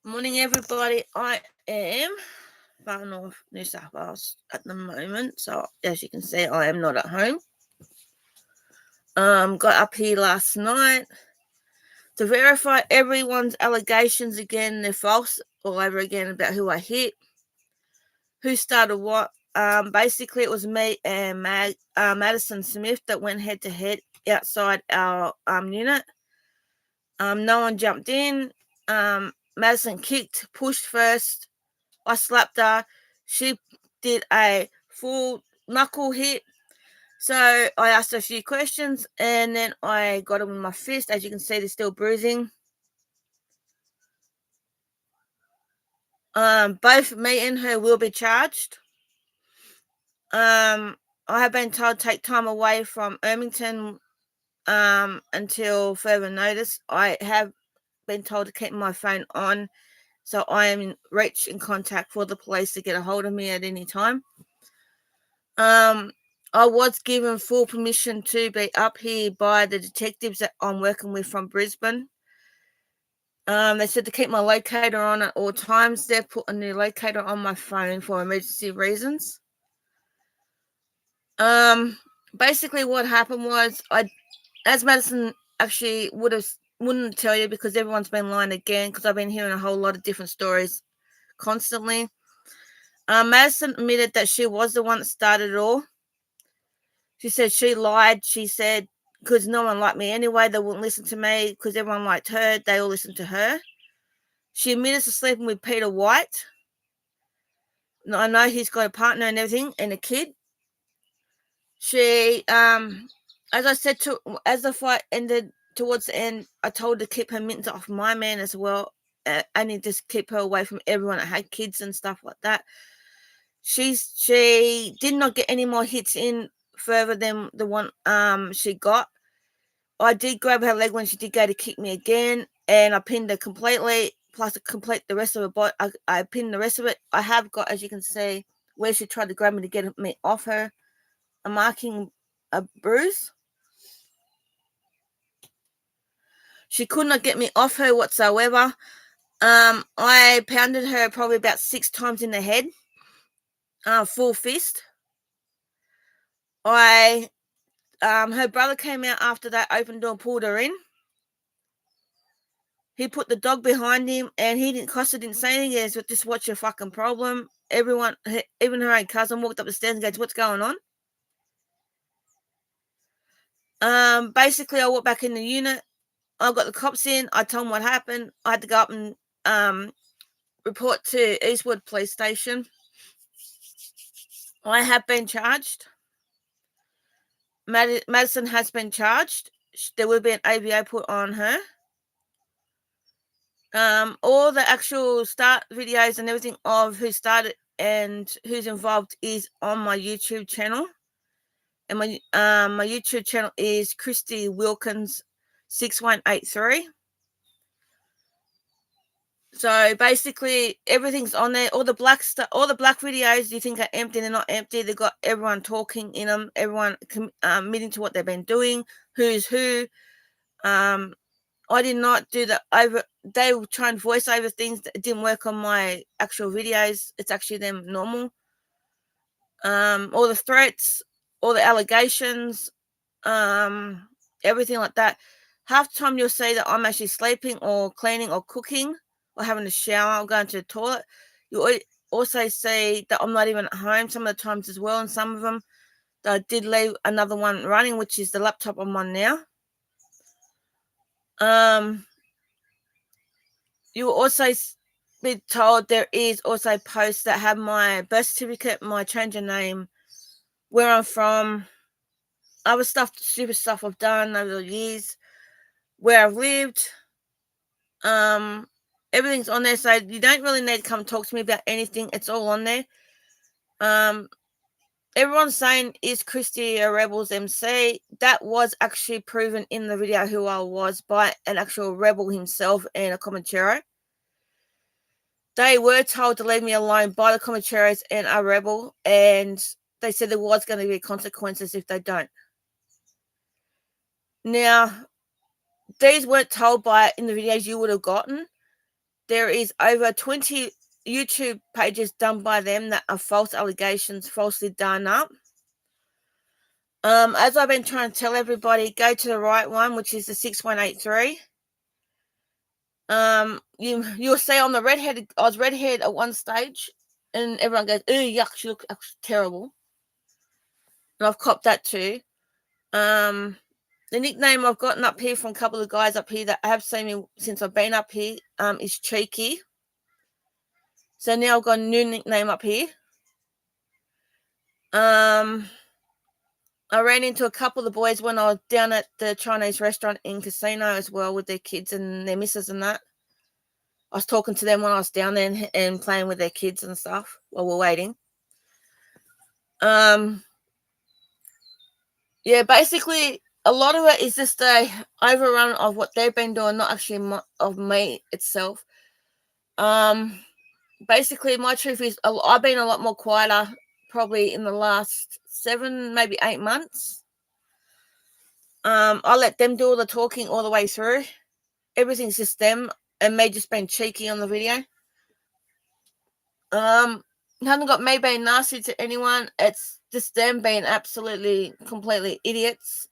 Morning, everybody. I am far north New South Wales at the moment, so as you can see, I am not at home. Got up here last night to verify everyone's allegations again. They're false all over again about who I hit, who started what. Basically, it was me and Madison Smith that went head to head outside our unit. No one jumped in. Madison kicked, pushed first. I slapped her. She did a full knuckle hit. So I asked her a few questions and then I got her with my fist. As you can see, there's still bruising. Both me and her will be charged. I have been told to take time away from Ermington until further notice. I have been told to keep my phone on, so I am in reach and contact for the police to get a hold of me at any time. I was given full permission to be up here by the detectives that I'm working with from Brisbane. They said to keep my locator on at all times. They've put a new locator on my phone for emergency reasons. Basically what happened was as Madison actually wouldn't tell you because everyone's been lying again because I've been hearing a whole lot of different stories constantly. Madison admitted that she was the one that started it all. She said she lied. She said because no one liked me anyway, they wouldn't listen to me because everyone liked her. They all listened to her. She admitted to sleeping with Peter White. I know he's got a partner and everything and a kid. She, as I said, as the fight ended towards the end, I told her to keep her mittens off my man as well. I need to keep her away from everyone that had kids and stuff like that. She did not get any more hits in further than the one she got. I did grab her leg when she did go to kick me again, and I pinned her completely. Plus, to complete the rest of her body, I pinned the rest of it. I have got, as you can see, where she tried to grab me to get me off her, a marking, a bruise. She could not get me off her whatsoever. I pounded her probably about 6 times in the head, full fist. Her brother came out after that open door, pulled her in. He put the dog behind him, and Costa didn't say anything. He goes, just what's your fucking problem? Everyone, even her own cousin, walked up the stairs and goes, what's going on? Basically, I walked back in the unit. I got the cops in. I told them what happened. I had to go up and report to Eastwood Police Station. I have been charged. Madison has been charged. There will be an AVO put on her. All the actual start videos and everything of who started and who's involved is on my YouTube channel. And my YouTube channel is Christy Wilkins 6183. So basically everything's on there. All the black stuff, all the black videos you think are empty, they're not empty. They've got everyone talking in them, everyone admitting to what they've been doing, who's who. I did not do the over. They were trying to voice over things that didn't work on my actual videos. It's actually them normal. All the threats, all the allegations, everything like that. Half the time you'll see that I'm actually sleeping or cleaning or cooking or having a shower or going to the toilet. You also see that I'm not even at home some of the times as well, and some of them that I did leave another one running, which is the laptop I'm on now. You will also be told there is also posts that have my birth certificate, my change of name, where I'm from, other stuff, stupid stuff I've done over the years, where I've lived. Everything's on there, so you don't really need to come talk to me about anything. It's all on there. Everyone's saying, is Christy a Rebels MC? That was actually proven in the video who I was by an actual Rebel himself and a commentary. They were told to leave me alone by the commentaries and a Rebel, and they said there was going to be consequences if they don't. Now, these weren't told in the videos you would have gotten. there is over 20 YouTube pages done by them that are false allegations, falsely done up. As I've been trying to tell everybody, go to the right one, which is the 6183. You'll see on the redhead. I was redhead at one stage, and everyone goes, "Ooh, yuck! She looks terrible." And I've copped that too. The nickname I've gotten up here from a couple of guys up here that have seen me since I've been up here is Cheeky. So now I've got a new nickname up here. I ran into a couple of the boys when I was down at the Chinese restaurant in Casino as well with their kids and their missus and that. I was talking to them when I was down there and playing with their kids and stuff while we're waiting. Yeah, basically, a lot of it is just a overrun of what they've been doing, not actually of me itself. Basically, my truth is I've been a lot more quieter probably in the last 7, maybe 8 months. I let them do all the talking all the way through. Everything's just them and me just being cheeky on the video. Haven't got me being nasty to anyone. It's just them being absolutely, completely idiots.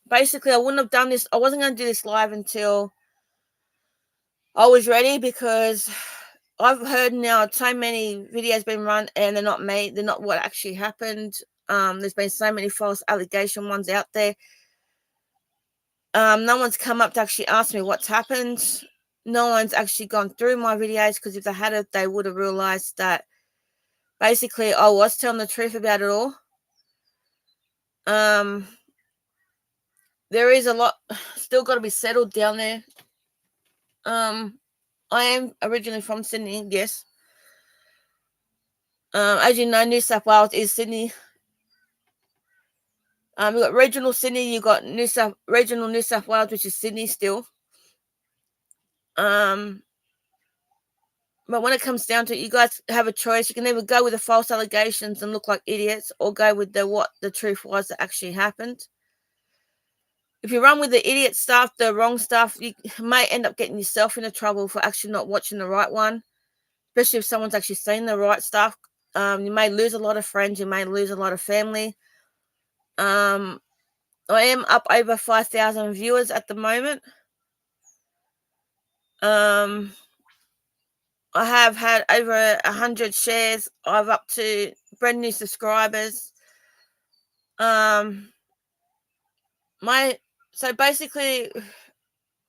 Basically, I wouldn't have done this. I wasn't going to do this live until I was ready because I've heard now so many videos being run and they're not me. They're not what actually happened. There's been so many false allegation ones out there. No one's come up to actually ask me what's happened. No one's actually gone through my videos because if they had it, they would have realized that basically I was telling the truth about it all. There is a lot still got to be settled down there. I am originally from Sydney, yes. As you know, New South Wales is Sydney. You've got regional Sydney, you've got regional New South Wales, which is Sydney still. But when it comes down to it, you guys have a choice. You can either go with the false allegations and look like idiots or go with what the truth was that actually happened. If you run with the idiot stuff, the wrong stuff, you may end up getting yourself into trouble for actually not watching the right one, especially if someone's actually seen the right stuff. You may lose a lot of friends. You may lose a lot of family. I am up over 5,000 viewers at the moment. I have had over 100 shares. I've up to brand new subscribers. So basically,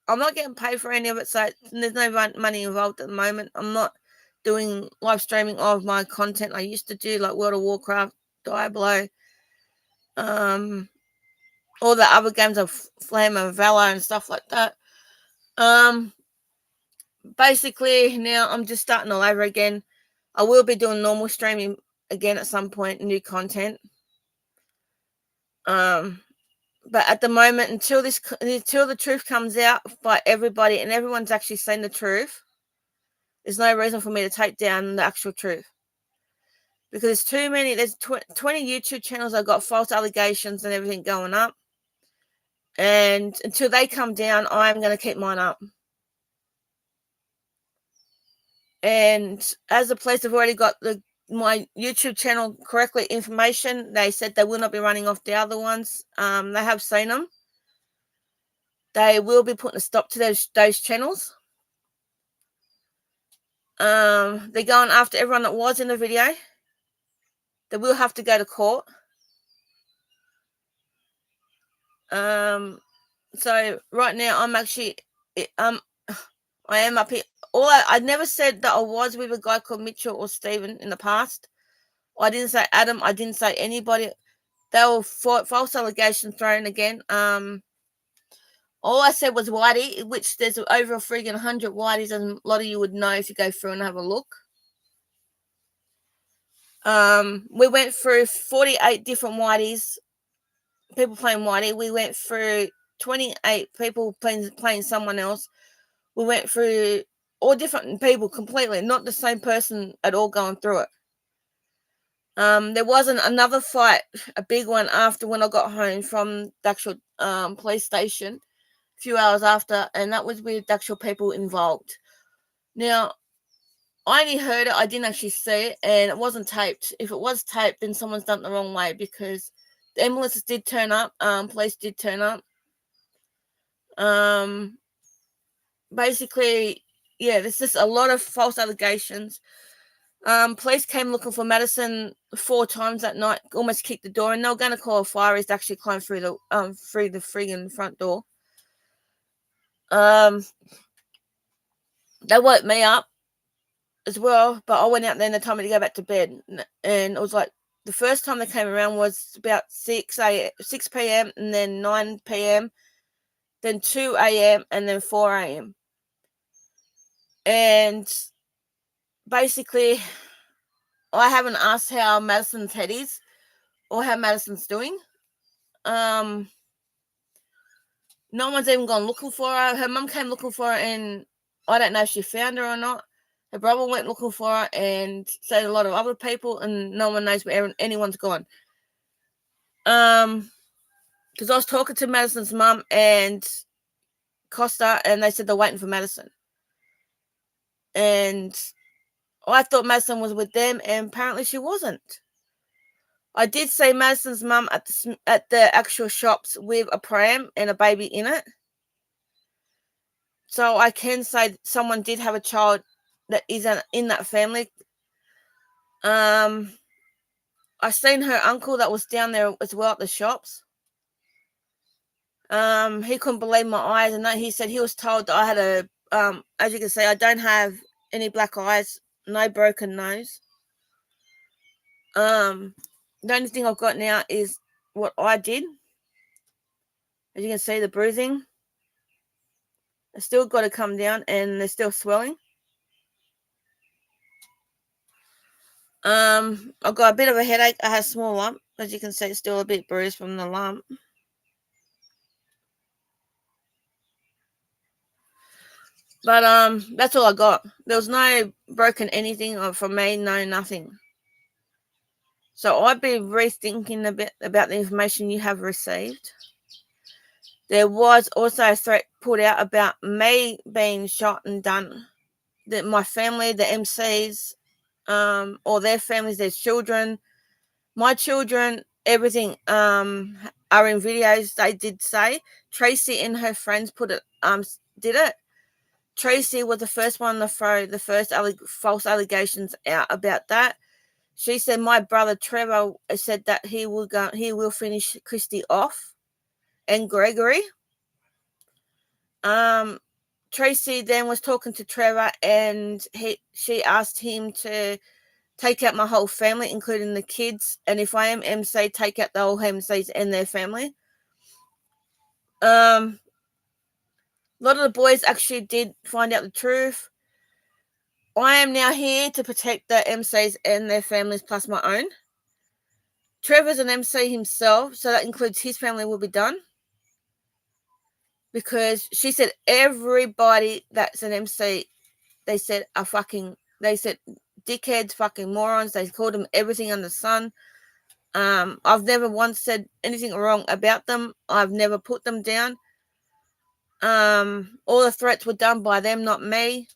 I'm not getting paid for any of it. So there's no money involved at the moment. I'm not doing live streaming of my content I used to do, like World of Warcraft, Diablo, all the other games of Flame and Valor and stuff like that. Basically, now I'm just starting all over again. I will be doing normal streaming again at some point, new content. But at the moment, until the truth comes out by everybody and everyone's actually seen the truth, there's no reason for me to take down the actual truth. Because there's too many, there's 20 YouTube channels that got false allegations and everything going up. And until they come down, I'm going to keep mine up. And as the police have already got my YouTube channel correctly information, they said they will not be running off the other ones. They have seen them. They will be putting a stop to those channels. They're going after everyone that was in the video. They will have to go to court. So right now I'm actually I am up here. I never said that I was with a guy called Mitchell or Stephen in the past. I didn't say Adam. I didn't say anybody. They were false allegations thrown again. All I said was Whitey, which there's over a friggin' 100 Whiteys, and a lot of you would know if you go through and have a look. We went through 48 different Whiteys, people playing Whitey. We went through 28 people playing someone else. We went through all different people completely, not the same person at all going through it. There wasn't another fight, a big one, after when I got home from the actual police station. few hours after, and that was with the actual people involved. Now, I only heard it, I didn't actually see it, and it wasn't taped. If it was taped, then someone's done it the wrong way, because the ambulances did turn up, police did turn up. Basically, yeah, there's just a lot of false allegations. Police came looking for Madison 4 times that night, almost kicked the door, and they were going to call a fire to actually climb through the friggin' front door. They woke me up as well, but I went out there and they told me to go back to bed. And it was like, the first time they came around was about 6 p.m. and then 9 p.m., then 2 a.m. and then 4 a.m. And basically, I haven't asked how Madison's head is or how Madison's doing. No one's even gone looking for her. Her mum came looking for her, and I don't know if she found her or not. Her brother went looking for her, and so did a lot of other people, and no one knows where anyone's gone. Because I was talking to Madison's mum and Costa, and they said they're waiting for Madison. And I thought Madison was with them, and apparently she wasn't. I did see Madison's mum at the actual shops with a pram and a baby in it. So I can say someone did have a child that is in that family. I seen her uncle that was down there as well at the shops. He couldn't believe my eyes, and he said he was told that I had as you can see, I don't have any black eyes, no broken nose. The only thing I've got now is what I did. As you can see, the bruising. It's still got to come down, and they're still swelling. I've got a bit of a headache. I have a small lump. As you can see, it's still a bit bruised from the lump. But that's all I got. There was no broken anything from me, no nothing. So I've been rethinking a bit about the information you have received. There was also a threat put out about me being shot and done. That my family, the MCs, or their families, their children, my children, everything, are in videos. They did say Tracy and her friends did it. Tracy was the first one to throw the first false allegations out about that. She said my brother Trevor said that he will finish Christy off, and Gregory. Tracy then was talking to Trevor, and she asked him to take out my whole family, including the kids, and if I am MC, take out the whole MCs and their family. A lot of the boys actually did find out the truth. I am now here to protect the MCs and their families plus my own. Trevor's an MC himself, so that includes his family will be done. Because she said everybody that's an MC, they said dickheads, fucking morons. They called them everything under the sun. I've never once said anything wrong about them. I've never put them down. All the threats were done by them, not me.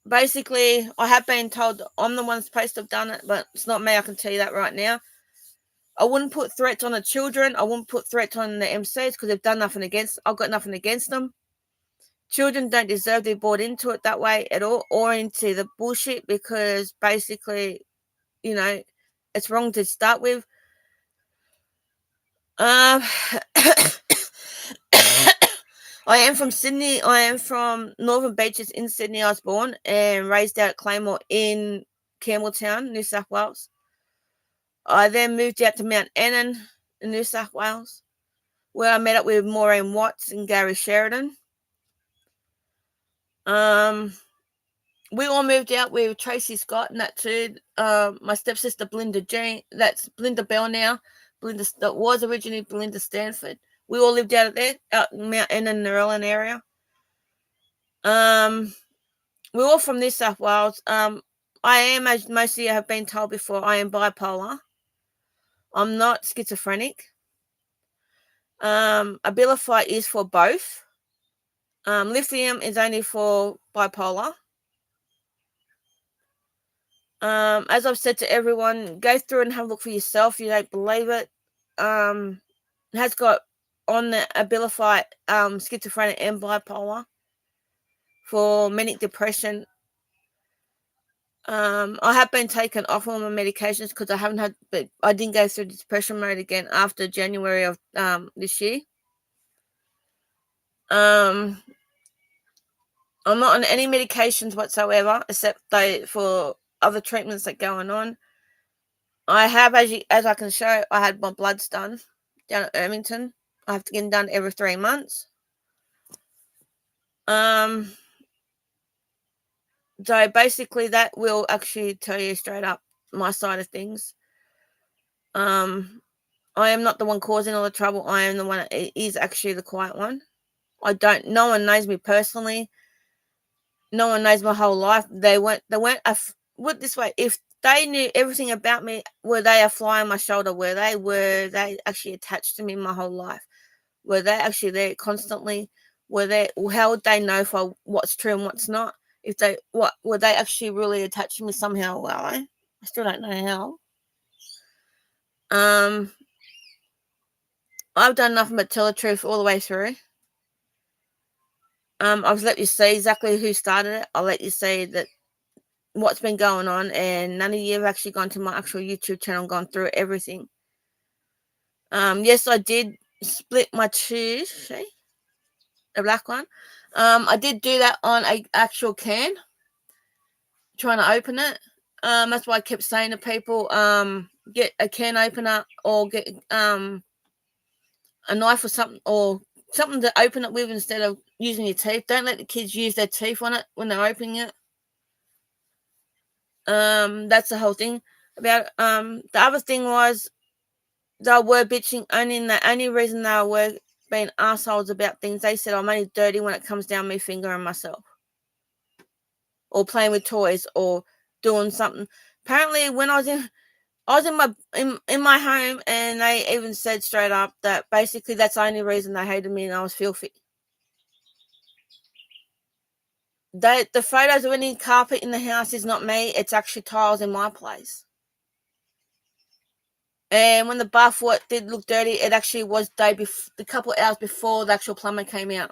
Basically, I have been told I'm the one supposed to have done it, but it's not me. I can tell you that right now. I wouldn't put threats on the children. I wouldn't put threats on the MCs because they've done nothing against. I've got nothing against them. Children don't deserve to be brought into it that way at all, or into the bullshit, because basically, it's wrong to start with. I am from Sydney. I am from Northern Beaches in Sydney. I was born and raised out at Claymore in Campbelltown, New South Wales. I then moved out to Mount Annan in New South Wales, where I met up with Maureen Watts and Gary Sheridan. We all moved out with Tracy Scott and that too. My stepsister Belinda Jean, that's Belinda Bell now. Belinda, that was originally Belinda Stanford. We all lived out there, out in Mount Annan, Narellan area. We're all from New South Wales. I am, as most of you have been told before, I am bipolar. I'm not schizophrenic. Abilify is for both. Lithium is only for bipolar. As I've said to everyone, go through and have a look for yourself. If you don't believe it. It has got on the Abilify schizophrenia and bipolar for manic depression. I have been taken off all my medications because I haven't had, but I didn't go through depression mode again after January of this year. I'm not on any medications whatsoever except for other treatments that are going on. I have, as I can show, I had my bloods done down at Ermington. I have to get them done every 3 months. So basically that will actually tell you straight up my side of things. I am not the one causing all the trouble. I am the one that is actually the quiet one. No one knows me personally. No one knows my whole life. They weren't, put this way, if they knew everything about me, were they a fly on my shoulder? Were they actually attached to me my whole life? Were they actually there constantly? How would they know for what's true and what's not? Were they actually really attached to me somehow? Well, I still don't know how. I've done nothing but tell the truth all the way through. I've let you see exactly who started it. I'll let you see that what's been going on, and none of you have actually gone to my actual YouTube channel and gone through everything. Yes, I did split my tooth, see? The black one. I did do that on an actual can, trying to open it. That's why I kept saying to people, get a can opener or get a knife or something to open it with instead of using your teeth. Don't let the kids use their teeth on it when they're opening it. That's the whole thing about it. The other thing was they were bitching only reason they were being assholes about things. They said I'm only dirty when it comes down me fingering myself, or playing with toys, or doing something. Apparently, when I was in my home, and they even said straight up that basically that's the only reason they hated me and I was filthy. The photos of any carpet in the house is not me. It's actually tiles in my place. And when the bath did look dirty, it actually was the couple of hours before the actual plumber came out.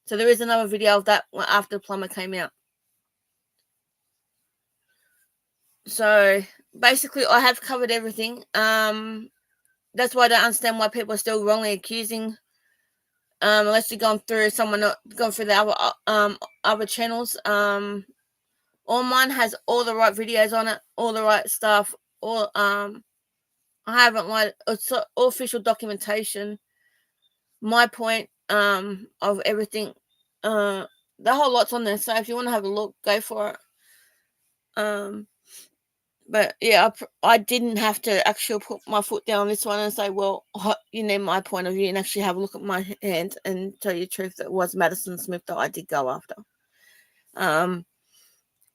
So there is another video of that after the plumber came out. So basically, I have covered everything. That's why I don't understand why people are still wrongly accusing. Unless you've gone through the other channels. All mine has all the right videos on it, all the right stuff. I haven't lied. It's all official documentation. My point of everything. The whole lot's on there. So if you want to have a look, go for it. But yeah, I didn't have to actually put my foot down on this one and say, well, you need my point of view, and actually have a look at my hands and tell you the truth. That it was Madison Smith that I did go after.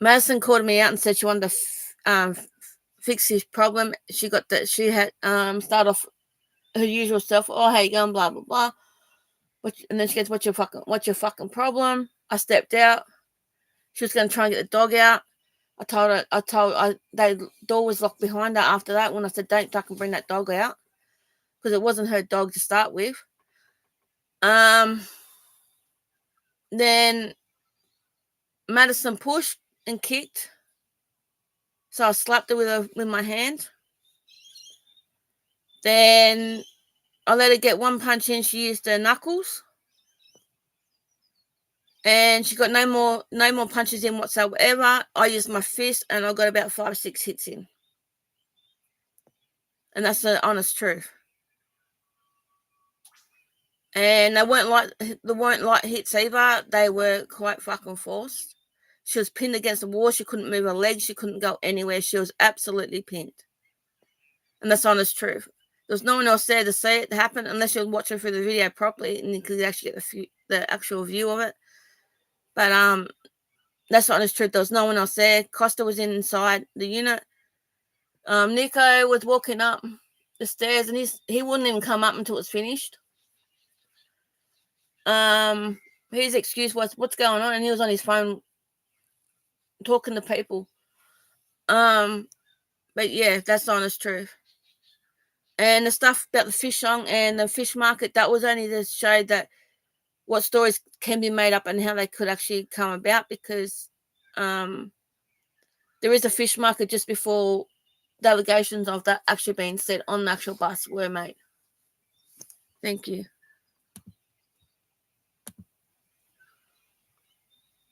Madison called me out and said she wanted to fix his problem. She had start off her usual self. Oh, how you going? Blah blah blah. And then she goes, "What's your fucking problem?" I stepped out. She was going to try and get the dog out. The door was locked behind her after that when I said, don't fucking bring that dog out. Because it wasn't her dog to start with. Then Madison pushed and kicked. So I slapped her with my hand. Then I let her get one punch in. She used her knuckles. And she got no more punches in whatsoever. I used my fist and I got about 5 or 6 hits in. And that's the honest truth. And they weren't light hits either. They were quite fucking forced. She was pinned against the wall. She couldn't move her legs. She couldn't go anywhere. She was absolutely pinned. And that's the honest truth. There was no one else there to see it happen unless you're watching through the video properly and you could actually get the actual view of it. But that's the honest truth. There was no one else there. Costa was inside the unit. Nico was walking up the stairs and he wouldn't even come up until it was finished. His excuse was, what's going on? And he was on his phone talking to people. But yeah, that's the honest truth. And the stuff about the fish song and the fish market, that was only to show that what stories can be made up and how they could actually come about, because there is a fish market just before the allegations of that actually being said on the actual bus were made. Thank you.